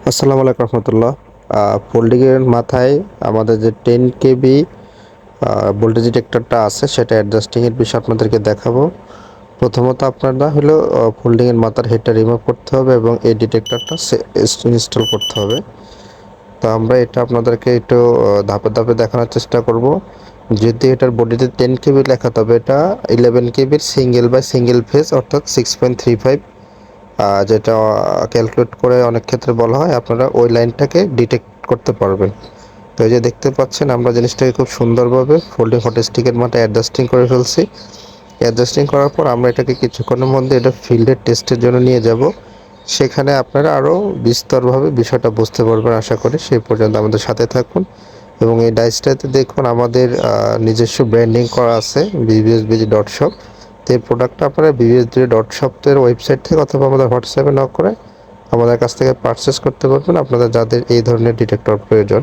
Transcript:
আসসালামু আলাইকুম রহমতুল্লাহ। ফোল্ডিংয়ের মাথায় আমাদের যে 10 কেবি ভোল্টেজ ডিটেক্টরটা আছে সেটা অ্যাডজাস্টিংয়ের বিষয়ে আপনাদেরকে দেখাবো। প্রথমত আপনারা হলো ফোল্ডিংয়ের মাথার হেডটা রিমুভ করতে হবে এবং এই ডিটেক্টরটা ইনস্টল করতে হবে। তো আমরা এটা আপনাদেরকে একটু ধাপে ধাপে দেখানোর চেষ্টা করব। যদি এটার বডিতে 10 কেবি লেখা, তবে এটা 11 কেবির সিঙ্গেল বাই সিঙ্গেল ফেজ অর্থাৎ 6.35, যেটা ক্যালকুলেট করে অনেক ক্ষেত্রে বলা হয়, আপনারা ওই লাইনটাকে ডিটেক্ট করতে পারবেন। তো এই যে দেখতে পাচ্ছেন, আমরা জিনিসটাকে খুব সুন্দরভাবে ফোল্ডিং হটস্টিকের মাথায় অ্যাডজাস্টিং করে ফেলছি। অ্যাডজাস্টিং করার পর আমরা এটাকে কিছুক্ষণের মধ্যে এটা ফিল্ডের টেস্টের জন্য নিয়ে যাব। সেখানে আপনারা আরও বিস্তরভাবে বিষয়টা বুঝতে পারবেন আশা করি। সেই পর্যন্ত আমাদের সাথে থাকুন। এবং এই ডাইসটাতে দেখুন আমাদের নিজস্ব ব্র্যান্ডিং করা আছে BBSBG.shop। তো এই প্রোডাক্টটা আপনারা BBSBG.shop-এর ওয়েবসাইট থেকে অথবা আমাদের হোয়াটসঅ্যাপে নক করে আমাদের কাছ থেকে পারচেস করতে পারবেন, আপনাদের যাদের এই ধরনের ডিটেক্টর প্রয়োজন।